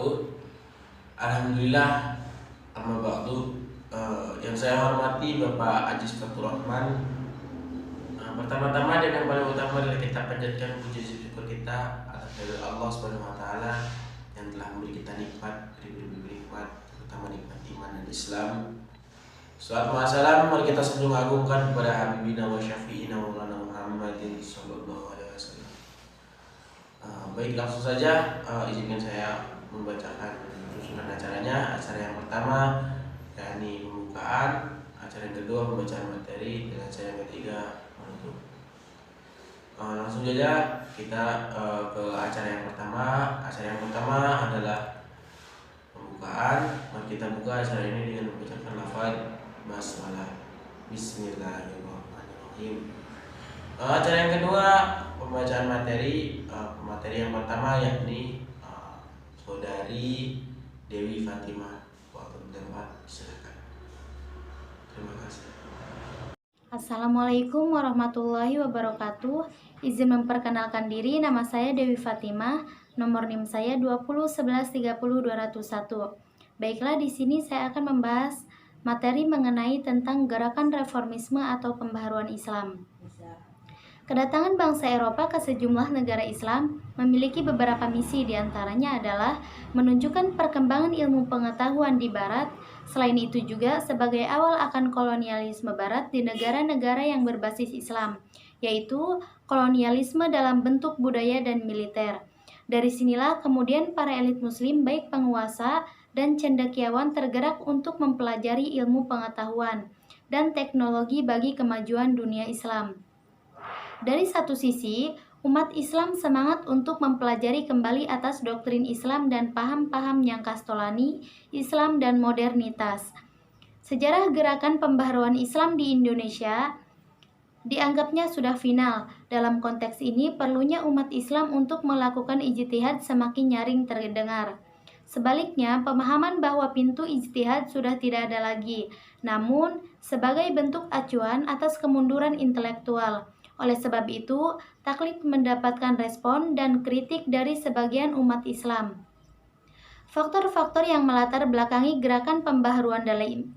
wabarakatuh. Alhamdulillah, amma ba'du. Yang saya hormati Bapak Ajis Fatur Rahman. Pertama-tama dan yang paling utama adalah kita panjatkan puji syukur kita atas kehadirat Allah Subhanahu wa taala yang telah memberi kita nikmat, nikmat, terutama nikmat iman dan Islam. Salatu wassalam mari kita sanjung agungkan kepada Habibina wa Syafi'ina Maulana Muhammadin sallallahu alaihi wasallam. Baik, langsung saja izinkan saya membacakan susunan acaranya. Acara yang pertama yakni pembukaan, acara yang kedua pembacaan materi, dan acara yang ketiga menutup. Langsung saja kita ke acara yang pertama. Acara yang pertama adalah pembukaan. Mari kita buka acara ini dengan membacakan lafaz basmalah. Bismillahirrahmanirrahim. Acara yang kedua pembacaan materi. Materi yang pertama yakni Saudari Dewi Fatimah. Waktu tempat silakan. Terima kasih. Assalamualaikum warahmatullahi wabarakatuh. Izin memperkenalkan diri, nama saya Dewi Fatimah, nomor NIM saya 2011130201. Baiklah, di sini saya akan membahas materi mengenai tentang gerakan reformisme atau pembaharuan Islam. Kedatangan bangsa Eropa ke sejumlah negara Islam memiliki beberapa misi, diantaranya adalah menunjukkan perkembangan ilmu pengetahuan di Barat. Selain itu juga sebagai awal akan kolonialisme Barat di negara-negara yang berbasis Islam, yaitu kolonialisme dalam bentuk budaya dan militer. Dari sinilah kemudian para elit muslim baik penguasa dan cendekiawan tergerak untuk mempelajari ilmu pengetahuan dan teknologi bagi kemajuan dunia Islam. Dari satu sisi, umat Islam semangat untuk mempelajari kembali atas doktrin Islam dan paham-paham yang kastolani, Islam dan modernitas. Sejarah gerakan pembaharuan Islam di Indonesia dianggapnya sudah final. Dalam konteks ini, perlunya umat Islam untuk melakukan ijtihad semakin nyaring terdengar. Sebaliknya, pemahaman bahwa pintu ijtihad sudah tidak ada lagi, namun sebagai bentuk acuan atas kemunduran intelektual. Oleh sebab itu, taklid mendapatkan respon dan kritik dari sebagian umat Islam. Faktor-faktor yang melatar belakangi gerakan pembaharuan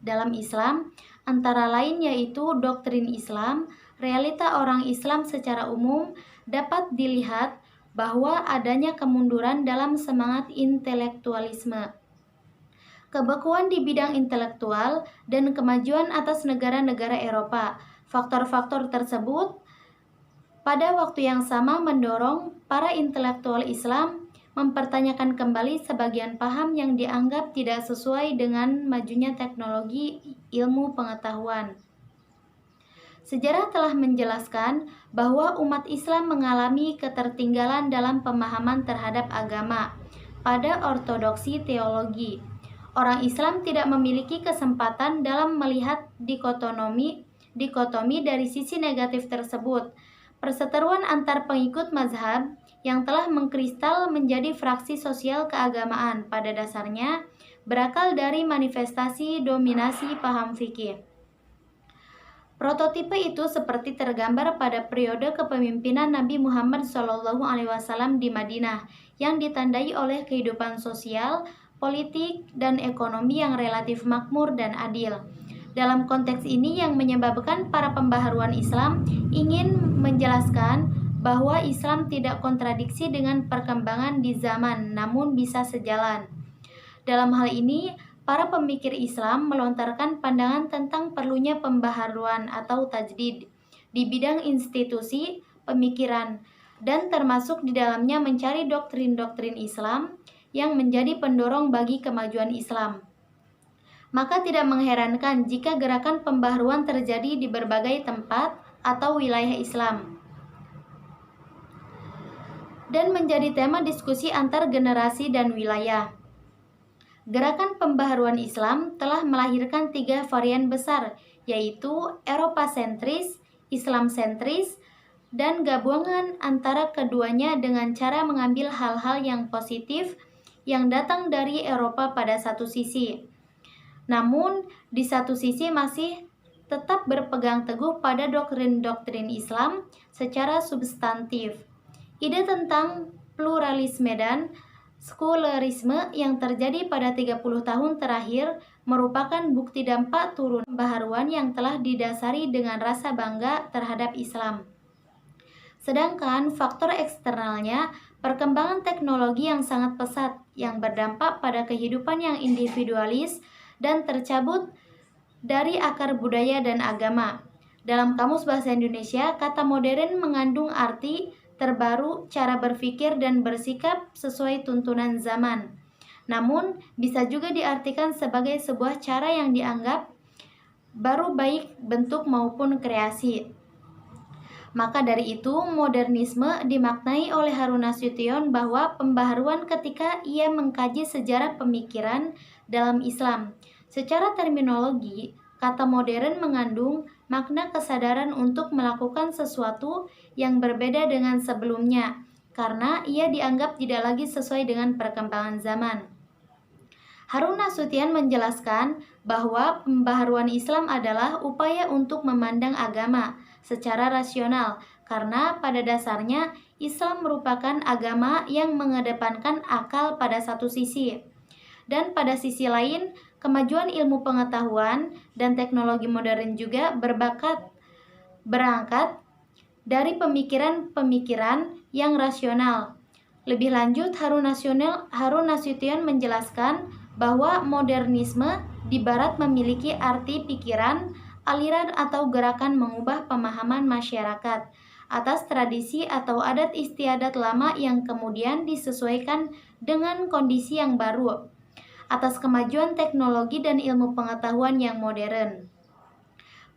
dalam Islam antara lain yaitu doktrin Islam, realita orang Islam secara umum, dapat dilihat bahwa adanya kemunduran dalam semangat intelektualisme, kebekuan di bidang intelektual, dan kemajuan atas negara-negara Eropa. Faktor-faktor tersebut pada waktu yang sama mendorong para intelektual Islam mempertanyakan kembali sebagian paham yang dianggap tidak sesuai dengan majunya teknologi ilmu pengetahuan. Sejarah telah menjelaskan bahwa umat Islam mengalami ketertinggalan dalam pemahaman terhadap agama pada ortodoksi teologi. Orang Islam tidak memiliki kesempatan dalam melihat dikotomi dari sisi negatif tersebut. Perseteruan antar pengikut mazhab yang telah mengkristal menjadi fraksi sosial keagamaan pada dasarnya berakal dari manifestasi dominasi paham fikih. Prototipe itu seperti tergambar pada periode kepemimpinan Nabi Muhammad SAW di Madinah yang ditandai oleh kehidupan sosial, politik, dan ekonomi yang relatif makmur dan adil. Dalam konteks ini yang menyebabkan para pembaharuan Islam ingin menjelaskan bahwa Islam tidak kontradiksi dengan perkembangan di zaman, namun bisa sejalan. Dalam hal ini, para pemikir Islam melontarkan pandangan tentang perlunya pembaharuan atau tajdid di bidang institusi, pemikiran, dan termasuk di dalamnya mencari doktrin-doktrin Islam yang menjadi pendorong bagi kemajuan Islam. Maka tidak mengherankan jika gerakan pembaharuan terjadi di berbagai tempat atau wilayah Islam dan menjadi tema diskusi antar generasi dan wilayah. Gerakan pembaharuan Islam telah melahirkan 3 varian besar, yaitu Eropa sentris, Islam sentris, dan gabungan antara keduanya dengan cara mengambil hal-hal yang positif yang datang dari Eropa pada satu sisi. Namun, di satu sisi masih tetap berpegang teguh pada doktrin-doktrin Islam secara substantif. Ide tentang pluralisme dan Sekulerisme yang terjadi pada 30 tahun terakhir merupakan bukti dampak turun pembaharuan yang telah didasari dengan rasa bangga terhadap Islam. Sedangkan faktor eksternalnya, perkembangan teknologi yang sangat pesat yang berdampak pada kehidupan yang individualis dan tercabut dari akar budaya dan agama. Dalam Kamus Bahasa Indonesia, kata modern mengandung arti terbaru, cara berpikir dan bersikap sesuai tuntunan zaman. Namun, bisa juga diartikan sebagai sebuah cara yang dianggap baru baik bentuk maupun kreasi. Maka dari itu, modernisme dimaknai oleh Harun Nasution bahwa pembaharuan ketika ia mengkaji sejarah pemikiran dalam Islam. Secara terminologi, kata modern mengandung makna kesadaran untuk melakukan sesuatu yang berbeda dengan sebelumnya, karena ia dianggap tidak lagi sesuai dengan perkembangan zaman. Harun Nasution menjelaskan bahwa pembaharuan Islam adalah upaya untuk memandang agama secara rasional, karena pada dasarnya Islam merupakan agama yang mengedepankan akal pada satu sisi, dan pada sisi lain kemajuan ilmu pengetahuan dan teknologi modern juga berangkat dari pemikiran-pemikiran yang rasional. Lebih lanjut, Harun Nasution menjelaskan bahwa modernisme di Barat memiliki arti pikiran, aliran atau gerakan mengubah pemahaman masyarakat atas tradisi atau adat istiadat lama yang kemudian disesuaikan dengan kondisi yang baru, atas kemajuan teknologi dan ilmu pengetahuan yang modern.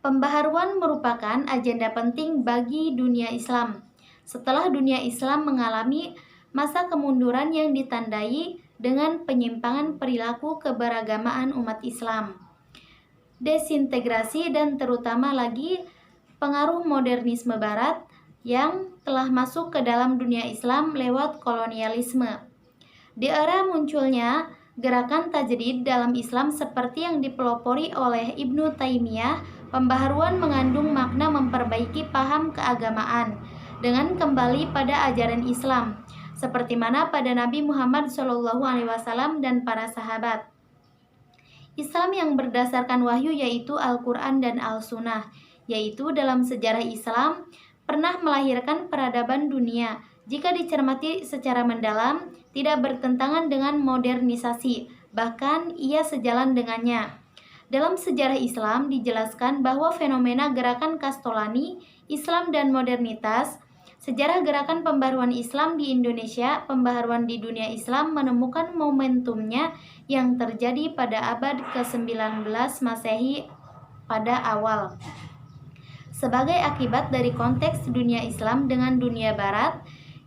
Pembaharuan merupakan agenda penting bagi dunia Islam. Setelah dunia Islam mengalami masa kemunduran yang ditandai dengan penyimpangan perilaku keberagamaan umat Islam, desintegrasi dan terutama lagi pengaruh modernisme Barat yang telah masuk ke dalam dunia Islam lewat kolonialisme. Di era munculnya gerakan tajdid dalam Islam seperti yang dipelopori oleh Ibnu Taimiyah, pembaharuan mengandung makna memperbaiki paham keagamaan dengan kembali pada ajaran Islam, seperti mana pada Nabi Muhammad SAW dan para sahabat. Islam yang berdasarkan wahyu yaitu Al-Quran dan Al-Sunnah, yaitu dalam sejarah Islam pernah melahirkan peradaban dunia. Jika dicermati secara mendalam, tidak bertentangan dengan modernisasi, bahkan ia sejalan dengannya. Dalam sejarah Islam dijelaskan bahwa fenomena gerakan Kastolani, Islam dan modernitas, sejarah gerakan pembaharuan Islam di Indonesia, pembaharuan di dunia Islam menemukan momentumnya yang terjadi pada abad ke-19 Masehi pada awal. Sebagai akibat dari konteks dunia Islam dengan dunia Barat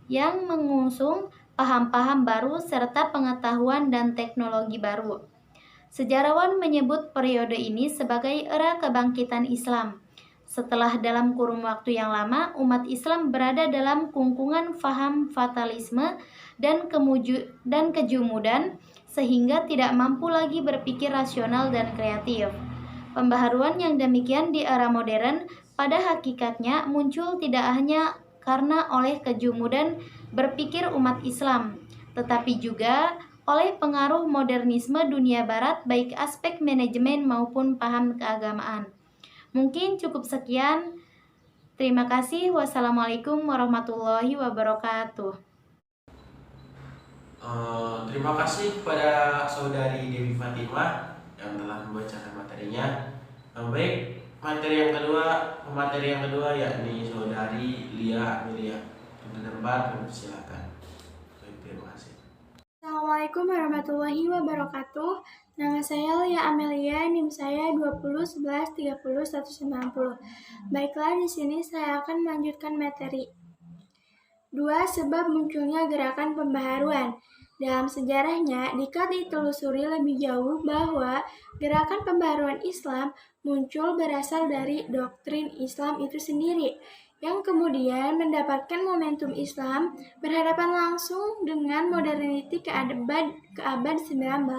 yang mengusung paham-paham baru serta pengetahuan dan teknologi baru. Sejarawan menyebut periode ini sebagai era kebangkitan Islam. Setelah dalam kurun waktu yang lama, umat Islam berada dalam kungkungan faham fatalisme dan kejumudan sehingga tidak mampu lagi berpikir rasional dan kreatif. Pembaharuan yang demikian di era modern pada hakikatnya muncul tidak hanya karena oleh kejumudan berpikir umat Islam, tetapi juga oleh pengaruh modernisme dunia Barat baik aspek manajemen maupun paham keagamaan. Mungkin cukup sekian. Terima kasih. Wassalamualaikum warahmatullahi wabarakatuh. Terima kasih kepada saudari Dewi Fatimah yang telah membacakan materinya. Baik, pemateri yang kedua yakni saudari Lia Amelia. Untuk tempat, silakan. Baik, terima kasih. Assalamualaikum warahmatullahi wabarakatuh. Nama saya Lia Amelia, NIM saya 201130 Baiklah, di sini saya akan melanjutkan materi. 2. Sebab munculnya gerakan pembaharuan. Dalam sejarahnya, jika ditelusuri lebih jauh bahwa gerakan pembaharuan Islam muncul berasal dari doktrin Islam itu sendiri, yang kemudian mendapatkan momentum Islam berhadapan langsung dengan modernity ke abad 19.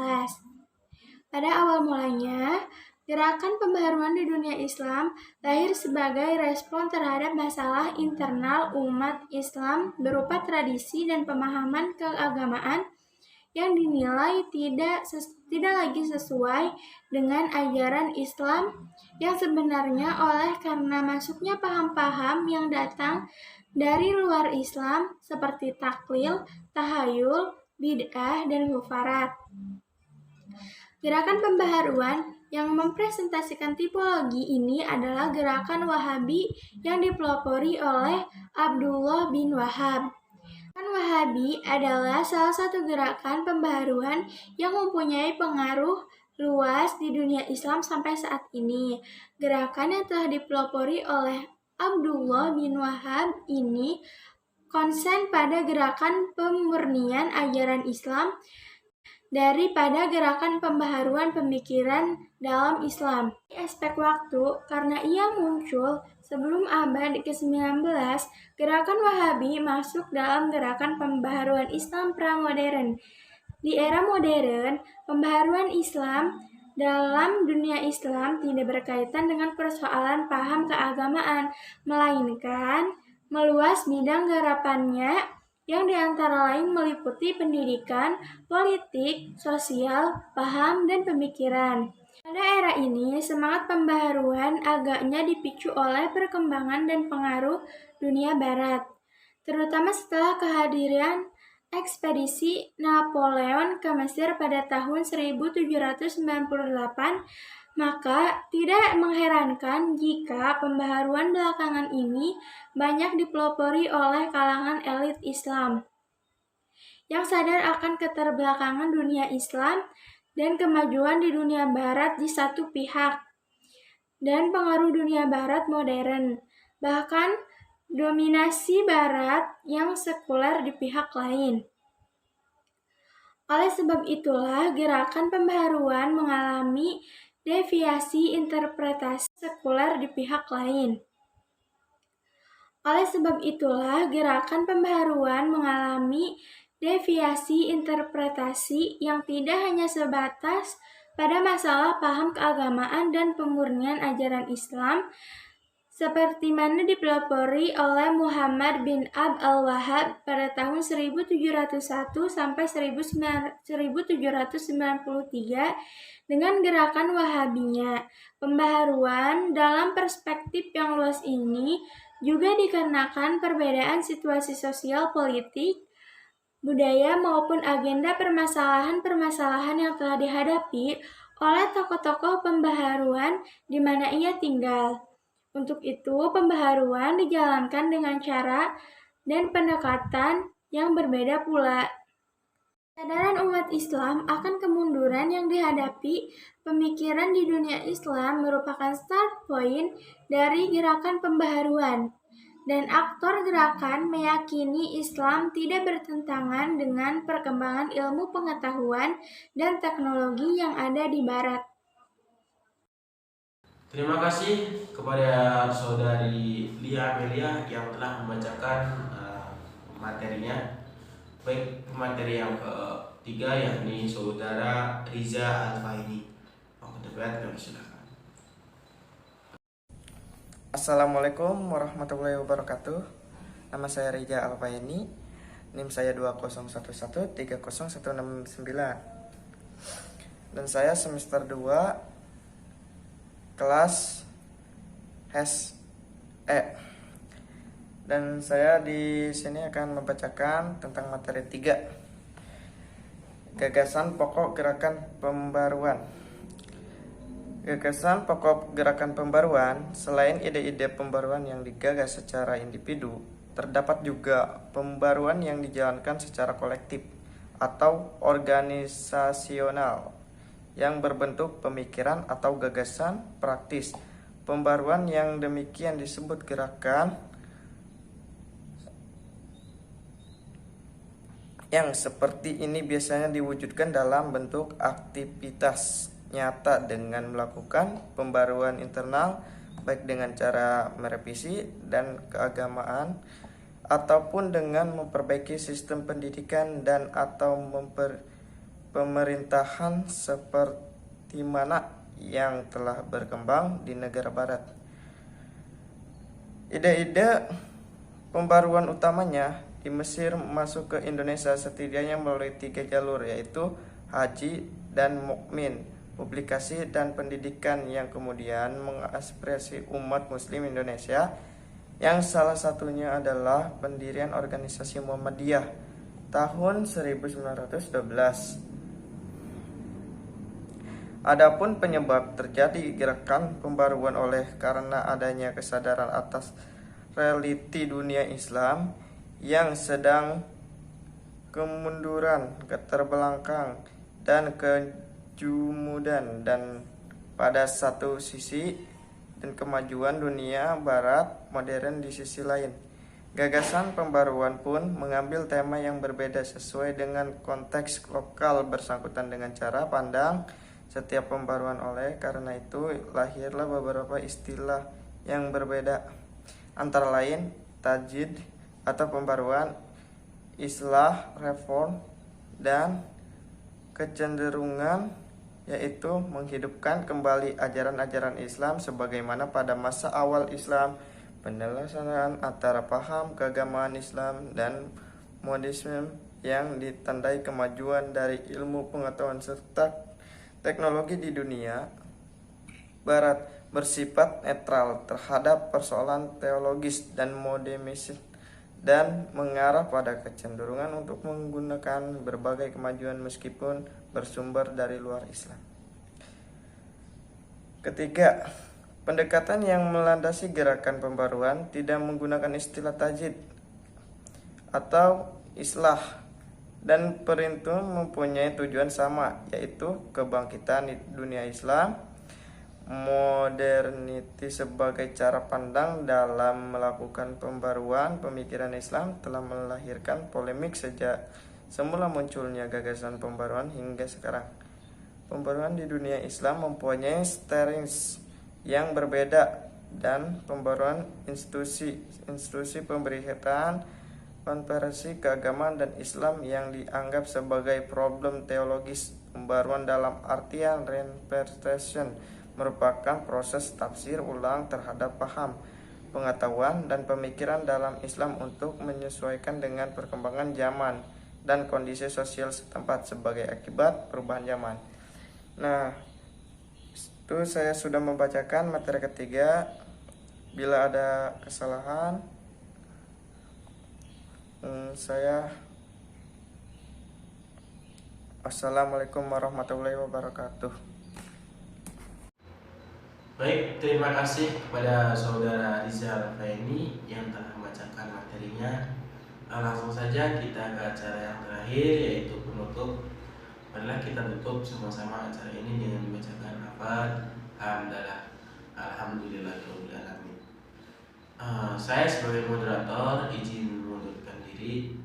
Pada awal mulanya, gerakan pembaharuan di dunia Islam lahir sebagai respon terhadap masalah internal umat Islam berupa tradisi dan pemahaman keagamaan yang dinilai tidak lagi sesuai dengan ajaran Islam yang sebenarnya oleh karena masuknya paham-paham yang datang dari luar Islam seperti taklil, tahayul, bid'ah, dan hufarat. Gerakan pembaharuan yang mempresentasikan tipologi ini adalah gerakan Wahabi yang dipelopori oleh Abdullah bin Wahab. Gerakan Wahabi adalah salah satu gerakan pembaharuan yang mempunyai pengaruh luas di dunia Islam sampai saat ini. Gerakan yang telah dipelopori oleh Abdullah bin Wahab ini konsen pada gerakan pemurnian ajaran Islam daripada gerakan pembaharuan pemikiran dalam Islam. Di aspek waktu, karena ia muncul sebelum abad ke-19, gerakan Wahabi masuk dalam gerakan pembaharuan Islam pramodern. Di era modern, pembaharuan Islam dalam dunia Islam tidak berkaitan dengan persoalan paham keagamaan, melainkan meluas bidang garapannya yang diantara lain meliputi pendidikan, politik, sosial, paham, dan pemikiran. Pada era ini, semangat pembaharuan agaknya dipicu oleh perkembangan dan pengaruh dunia barat, terutama setelah kehadiran ekspedisi Napoleon ke Mesir pada tahun 1798, maka tidak mengherankan jika pembaharuan belakangan ini banyak dipelopori oleh kalangan elit Islam yang sadar akan keterbelakangan dunia Islam dan kemajuan di dunia barat di satu pihak dan pengaruh dunia barat modern, bahkan dominasi barat yang sekuler di pihak lain. Oleh sebab itulah, gerakan pembaharuan mengalami deviasi interpretasi sekuler di pihak lain. Oleh sebab itulah, gerakan pembaharuan mengalami deviasi interpretasi yang tidak hanya sebatas pada masalah paham keagamaan dan pemurnian ajaran Islam, seperti mana dipelopori oleh Muhammad bin Abd al-Wahhab pada tahun 1701 sampai 1793 dengan gerakan Wahabinya. Pembaharuan dalam perspektif yang luas ini juga dikarenakan perbedaan situasi sosial, politik, budaya maupun agenda permasalahan-permasalahan yang telah dihadapi oleh tokoh-tokoh pembaharuan di mana ia tinggal. Untuk itu, pembaharuan dijalankan dengan cara dan pendekatan yang berbeda pula. Kesadaran umat Islam akan kemunduran yang dihadapi pemikiran di dunia Islam merupakan start point dari gerakan pembaharuan. Dan aktor gerakan meyakini Islam tidak bertentangan dengan perkembangan ilmu pengetahuan dan teknologi yang ada di Barat. Terima kasih kepada saudari Lia Amelia yang telah membacakan materinya. Baik, materi yang ketiga yakni saudara Riza Al-Faidi. Mohon kami silakan. Assalamualaikum warahmatullahi wabarakatuh. Nama saya Riza Al-Faidi. NIM saya 201130169. Dan saya semester 2 kelas HES-E. Dan saya di sini akan membacakan tentang materi 3. Gagasan pokok gerakan pembaruan. Gagasan pokok gerakan pembaruan, selain ide-ide pembaruan yang digagas secara individu, terdapat juga pembaruan yang dijalankan secara kolektif atau organisasional yang berbentuk pemikiran atau gagasan praktis. Pembaruan yang demikian disebut gerakan yang seperti ini biasanya diwujudkan dalam bentuk aktivitas nyata dengan melakukan pembaruan internal, baik dengan cara merevisi dan keagamaan ataupun dengan memperbaiki sistem pendidikan dan atau pemerintahan seperti mana yang telah berkembang di negara barat. Ide-ide pembaruan utamanya di Mesir masuk ke Indonesia setidaknya melalui 3 jalur, yaitu haji dan mukmin, publikasi dan pendidikan, yang kemudian mengaspirasi umat muslim Indonesia, yang salah satunya adalah pendirian organisasi Muhammadiyah tahun 1912. Adapun penyebab terjadi gerakan pembaruan oleh karena adanya kesadaran atas realiti dunia Islam yang sedang kemunduran, keterbelakang, dan kejumudan, dan pada satu sisi, dan kemajuan dunia barat modern di sisi lain. Gagasan pembaruan pun mengambil tema yang berbeda sesuai dengan konteks lokal bersangkutan dengan cara pandang setiap pembaruan. Oleh karena itu lahirlah beberapa istilah yang berbeda, antara lain tajdid atau pembaruan, islah, reform, dan kecenderungan, yaitu menghidupkan kembali ajaran-ajaran Islam sebagaimana pada masa awal Islam, penyelesaian antara paham keagamaan Islam dan modernisme yang ditandai kemajuan dari ilmu pengetahuan serta teknologi di dunia barat, bersifat netral terhadap persoalan teologis dan modernisme, dan mengarah pada kecenderungan untuk menggunakan berbagai kemajuan meskipun bersumber dari luar Islam. Ketiga, pendekatan yang melandasi gerakan pembaruan tidak menggunakan istilah tajdid atau islah, dan perintah mempunyai tujuan sama, yaitu kebangkitan di dunia Islam. Modernity sebagai cara pandang dalam melakukan pembaruan pemikiran Islam telah melahirkan polemik sejak semula munculnya gagasan pembaruan hingga sekarang. Pembaruan di dunia Islam mempunyai stance yang berbeda, dan pembaruan institusi pemberitaan, konversi keagamaan dan Islam yang dianggap sebagai problem teologis. Pembaruan dalam artian reinterpretation merupakan proses tafsir ulang terhadap paham, pengetahuan, dan pemikiran dalam Islam untuk menyesuaikan dengan perkembangan zaman dan kondisi sosial setempat sebagai akibat perubahan zaman. Nah, itu saya sudah membacakan materi ketiga. Bila ada kesalahan, Assalamualaikum warahmatullahi wabarakatuh. Baik, terima kasih kepada saudara Rizal Faini yang telah membacakan materinya. Langsung saja kita ke acara yang terakhir, yaitu penutup. Marilah kita tutup sama-sama acara ini dengan membacakan lafaz hamdalah. Alhamdulillahirabbil alamin. Saya sebagai moderator izin mengundurkan diri.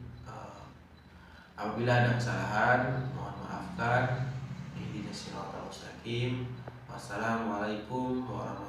Apabila ada kesalahan, mohon maafkan. Ihdinas siratal mustaqim. Wassalamualaikum warahmatullahi wabarakatuh.